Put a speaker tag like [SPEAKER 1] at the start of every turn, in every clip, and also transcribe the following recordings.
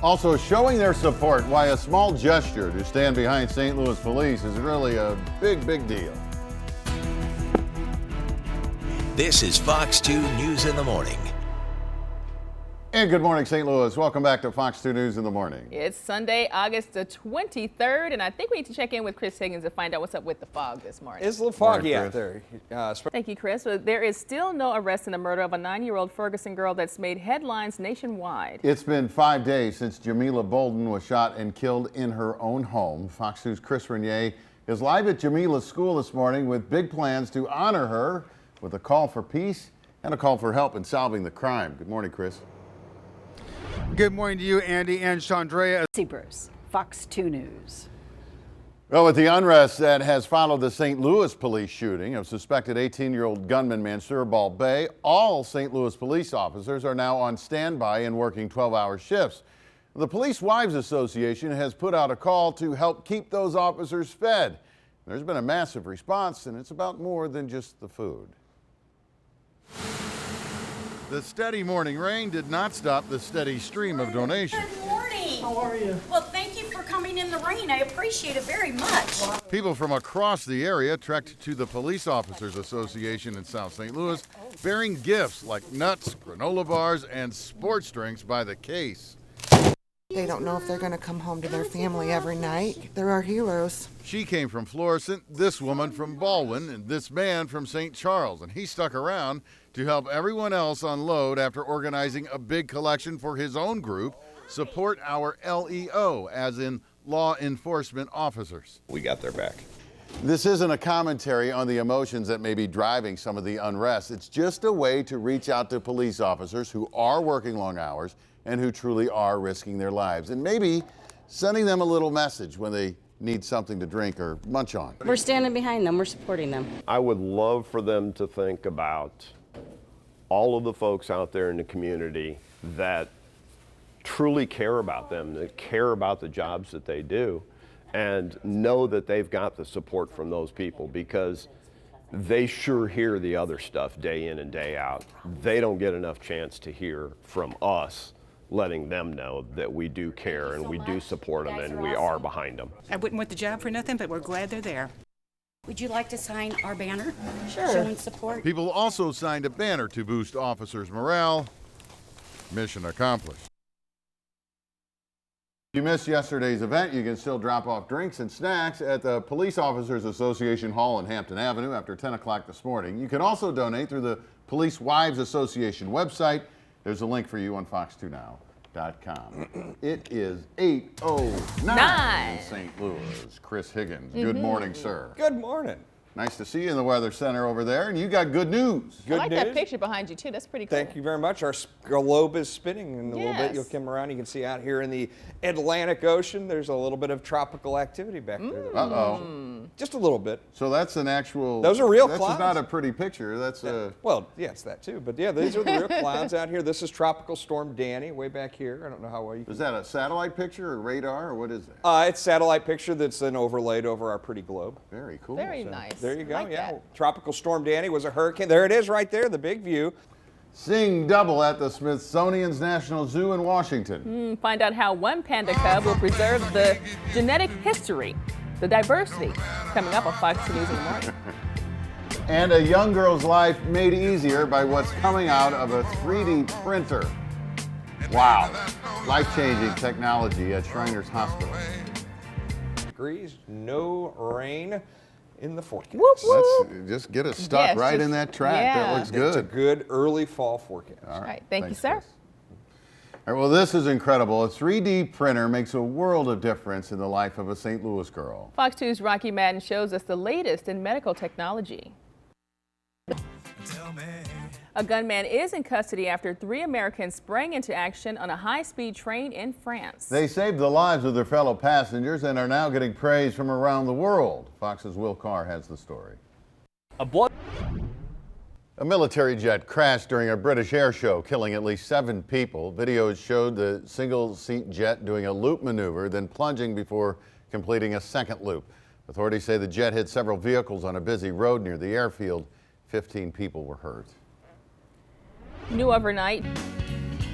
[SPEAKER 1] Also showing their support why a small gesture to stand behind St. Louis police is really a big, big deal.
[SPEAKER 2] This is Fox 2 News in the Morning.
[SPEAKER 1] And good morning, St. Louis. Welcome back to Fox 2 News in the Morning.
[SPEAKER 3] It's Sunday, August the 23rd, and I think we need to check in with Chris Higgins to find out what's up with the fog this morning.
[SPEAKER 4] It's a little foggy out there.
[SPEAKER 3] Thank you, Chris. But there is still no arrest in the murder of a 9-year-old Ferguson girl that's made headlines nationwide.
[SPEAKER 1] It's been 5 days since Jamila Bolden was shot and killed in her own home. Fox News' Chris Renier is live at Jamila's school this morning with big plans to honor her with a call for peace and a call for help in solving the crime. Good morning, Chris.
[SPEAKER 5] Good morning to you, Andy and Chandrea.
[SPEAKER 6] Bruce, Fox 2 News.
[SPEAKER 1] Well, with the unrest that has followed the St. Louis police shooting of suspected 18-year-old gunman Mansour Balbay, all St. Louis police officers are now on standby and working 12-hour shifts. The Police Wives Association has put out a call to help keep those officers fed. There's been a massive response, and it's about more than just the food. The steady morning rain did not stop the steady stream of donations.
[SPEAKER 7] Good morning.
[SPEAKER 5] How are you?
[SPEAKER 7] Well, thank you for coming in the rain. I appreciate it very much.
[SPEAKER 1] People from across the area trekked to the Police Officers Association in South St. Louis, bearing gifts like nuts, granola bars, and sports drinks by the case.
[SPEAKER 8] They don't know if they're going to come home to their family every night. They're our heroes.
[SPEAKER 1] She came from Florissant, this woman from Baldwin, and this man from St. Charles, and he stuck around to help everyone else unload after organizing a big collection for his own group, Support Our LEO, as in Law Enforcement Officers.
[SPEAKER 4] We got their back.
[SPEAKER 1] This isn't a commentary on the emotions that may be driving some of the unrest. It's just a way to reach out to police officers who are working long hours and who truly are risking their lives, and maybe sending them a little message when they need something to drink or munch on.
[SPEAKER 6] We're standing behind them. We're supporting them.
[SPEAKER 9] I would love for them to think about all of the folks out there in the community that truly care about them, that care about the jobs that they do, and know that they've got the support from those people, because they sure hear the other stuff day in and day out. They don't get enough chance to hear from us, letting them know that we do care and we do support them and we are behind them.
[SPEAKER 10] I wouldn't want the job for nothing, but we're glad they're there.
[SPEAKER 7] Would you like to sign our banner?
[SPEAKER 6] Sure.
[SPEAKER 7] Showing support.
[SPEAKER 1] People also signed a banner to boost officers' morale. Mission accomplished. If you missed yesterday's event, you can still drop off drinks and snacks at the Police Officers Association Hall in Hampton Avenue after 10 o'clock this morning. You can also donate through the Police Wives Association website. There's a link for you on fox2now.com. It is 8:09 in St. Louis. Chris Higgins, good morning, sir.
[SPEAKER 4] Good morning.
[SPEAKER 1] Nice to see you in the Weather Center over there, and you got good news.
[SPEAKER 3] I like that picture behind you, too. That's pretty cool.
[SPEAKER 4] Thank you very much. Our globe is spinning in a little bit.
[SPEAKER 3] Yes.
[SPEAKER 4] You'll come around. You can see out here in the Atlantic Ocean, there's a little bit of tropical activity back there.
[SPEAKER 1] Uh-oh.
[SPEAKER 4] Just a little bit.
[SPEAKER 1] So that's an actual...
[SPEAKER 4] Those are real
[SPEAKER 1] that's
[SPEAKER 4] clouds.
[SPEAKER 1] That's not a pretty picture. That's a...
[SPEAKER 4] Well, yeah, it's that too. But yeah, these are the real clouds out here. This is Tropical Storm Danny way back here. I don't know how well you can...
[SPEAKER 1] Is that a satellite picture or radar, or what is that?
[SPEAKER 4] It's satellite picture that's then overlaid over our pretty globe.
[SPEAKER 1] Very cool.
[SPEAKER 3] Very nice.
[SPEAKER 4] There you go.
[SPEAKER 3] Like
[SPEAKER 4] yeah.
[SPEAKER 3] that.
[SPEAKER 4] Tropical Storm Danny was a hurricane. There it is right there, the big view.
[SPEAKER 1] Seeing double at the Smithsonian's National Zoo in Washington.
[SPEAKER 3] Find out how one panda cub will preserve the genetic history, the diversity, coming up on Fox 2 News in the Morning.
[SPEAKER 1] And a young girl's life made easier by what's coming out of a 3D printer. Wow. Life-changing technology at Shriners Hospital.
[SPEAKER 4] Degrees, no rain in the forecast.
[SPEAKER 3] Whoop, whoop.
[SPEAKER 1] Let's just get us stuck
[SPEAKER 3] Yes,
[SPEAKER 1] right
[SPEAKER 3] just-
[SPEAKER 1] in that track.
[SPEAKER 3] yeah.
[SPEAKER 1] That looks
[SPEAKER 4] It's a
[SPEAKER 1] good.
[SPEAKER 4] good early fall forecast.
[SPEAKER 1] All
[SPEAKER 3] right. Thank you,
[SPEAKER 1] Thanks,
[SPEAKER 3] sir.
[SPEAKER 1] Chris. All right, well, this is incredible. A 3D printer makes a world of difference in the life of a St. Louis girl.
[SPEAKER 3] Fox 2's Rocky Madden shows us the latest in medical technology. A gunman is in custody after 3 Americans sprang into action on a high-speed train in France.
[SPEAKER 1] They saved the lives of their fellow passengers and are now getting praise from around the world. Fox's Will Carr has the story. A military jet crashed during a British air show, killing at least 7 people. Videos showed the single-seat jet doing a loop maneuver, then plunging before completing a second loop. Authorities say the jet hit several vehicles on a busy road near the airfield. 15 people were hurt.
[SPEAKER 3] New overnight,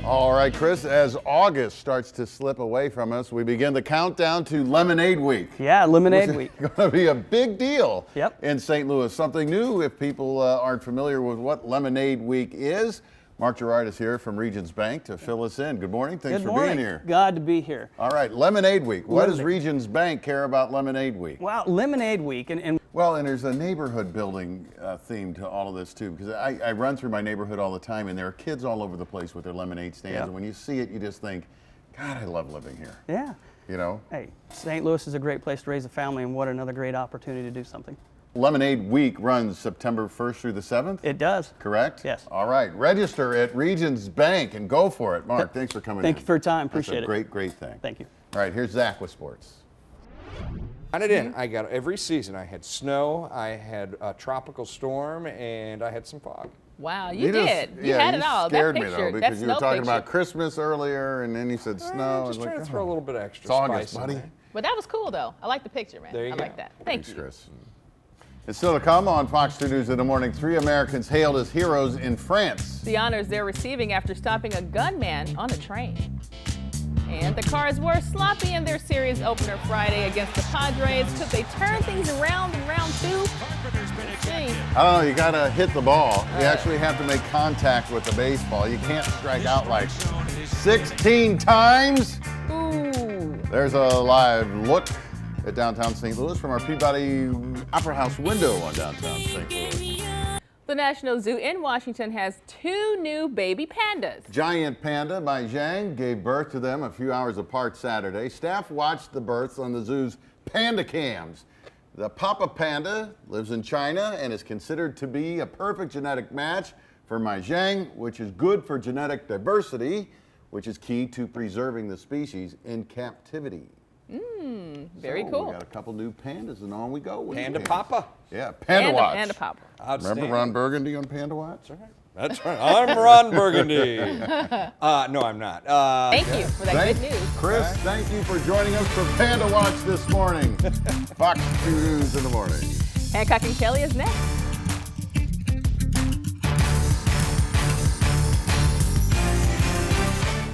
[SPEAKER 1] All right, Chris, as August starts to slip away from us, we begin the countdown to Lemonade Week.
[SPEAKER 11] Yeah, Lemonade Week.
[SPEAKER 1] It's going to be a big deal
[SPEAKER 11] Yep.
[SPEAKER 1] in St. Louis. Something new if people aren't familiar with what Lemonade Week is. Mark Gerard is here from Regions Bank to fill us in. Good morning. Thanks
[SPEAKER 11] Good
[SPEAKER 1] for
[SPEAKER 11] morning.
[SPEAKER 1] being here.
[SPEAKER 11] Glad to be here.
[SPEAKER 1] All right, Lemonade Week. What does
[SPEAKER 11] Lemonade.
[SPEAKER 1] Regions Bank care about Lemonade Week?
[SPEAKER 11] Wow, Lemonade Week. And
[SPEAKER 1] Well, and there's a neighborhood building theme to all of this too, because I run through my neighborhood all the time, and there are kids all over the place with their lemonade stands.
[SPEAKER 11] Yep.
[SPEAKER 1] And when you see it, you just think, God, I love living here.
[SPEAKER 11] yeah,
[SPEAKER 1] You know,
[SPEAKER 11] hey, St. Louis is a great place to raise a family, and what another great opportunity to do something.
[SPEAKER 1] Lemonade Week runs September 1st through the 7th.
[SPEAKER 11] It does.
[SPEAKER 1] Correct?
[SPEAKER 11] Yes.
[SPEAKER 1] All right. Register at Regions Bank and go for it. Mark, thanks for coming in.
[SPEAKER 11] Thank you for your time.
[SPEAKER 1] That's
[SPEAKER 11] Appreciate
[SPEAKER 1] a
[SPEAKER 11] it.
[SPEAKER 1] great, great thing.
[SPEAKER 11] Thank you.
[SPEAKER 1] All right, here's Zach with sports.
[SPEAKER 4] Got it in. I got every season. I had snow, I had a tropical storm, and I had some fog.
[SPEAKER 3] Wow, you
[SPEAKER 1] just-
[SPEAKER 3] did. You
[SPEAKER 1] yeah,
[SPEAKER 3] had it all.
[SPEAKER 1] Scared
[SPEAKER 3] That
[SPEAKER 1] me
[SPEAKER 3] picture,
[SPEAKER 1] though,
[SPEAKER 3] that
[SPEAKER 1] because you were
[SPEAKER 3] snow
[SPEAKER 1] talking
[SPEAKER 3] picture.
[SPEAKER 1] about Christmas earlier, and then you said snow.
[SPEAKER 4] Just
[SPEAKER 1] I was
[SPEAKER 4] trying
[SPEAKER 1] like,
[SPEAKER 4] to throw a
[SPEAKER 1] oh.
[SPEAKER 4] little bit extra
[SPEAKER 1] It's August,
[SPEAKER 4] spice in
[SPEAKER 1] buddy.
[SPEAKER 4] there.
[SPEAKER 3] But that was cool, though. I like the picture, man.
[SPEAKER 4] There you
[SPEAKER 3] I
[SPEAKER 4] go.
[SPEAKER 3] like that. Thank
[SPEAKER 1] Thanks,
[SPEAKER 3] you.
[SPEAKER 1] Chris. And still to come on Fox 2 News in the morning, 3 Americans hailed as heroes in France.
[SPEAKER 3] The honors they're receiving after stopping a gunman on a train. And the Cards were sloppy in their series opener Friday against the Padres. Could they turn things around in round 2? Let's see.
[SPEAKER 1] I don't know, you gotta hit the ball. You actually have to make contact with the baseball. You can't strike out like 16 times.
[SPEAKER 3] Ooh.
[SPEAKER 1] There's a live look at downtown St. Louis from our Peabody Opera House window on downtown St. Louis.
[SPEAKER 3] The National Zoo in Washington has 2 new baby pandas.
[SPEAKER 1] Giant panda by Zhang gave birth to them a few hours apart Saturday. Staff watched the births on the zoo's panda cams. The Papa Panda lives in China and is considered to be a perfect genetic match for Mai Zhang, which is good for genetic diversity, which is key to preserving the species in captivity.
[SPEAKER 3] Very
[SPEAKER 1] So
[SPEAKER 3] cool.
[SPEAKER 1] We got a couple new pandas, and on we go. with
[SPEAKER 4] Panda
[SPEAKER 1] the pandas.
[SPEAKER 4] Papa.
[SPEAKER 1] Yeah, Panda Watch.
[SPEAKER 3] Panda Papa.
[SPEAKER 4] Outstanding.
[SPEAKER 1] Remember Ron Burgundy on Panda Watch?
[SPEAKER 4] That's right. I'm Ron Burgundy. No, I'm not.
[SPEAKER 3] Thank you for that good news.
[SPEAKER 1] Chris, thank you for joining us for Panda Watch this morning. Fox 2 News in the morning.
[SPEAKER 3] Hancock and Kelly is next.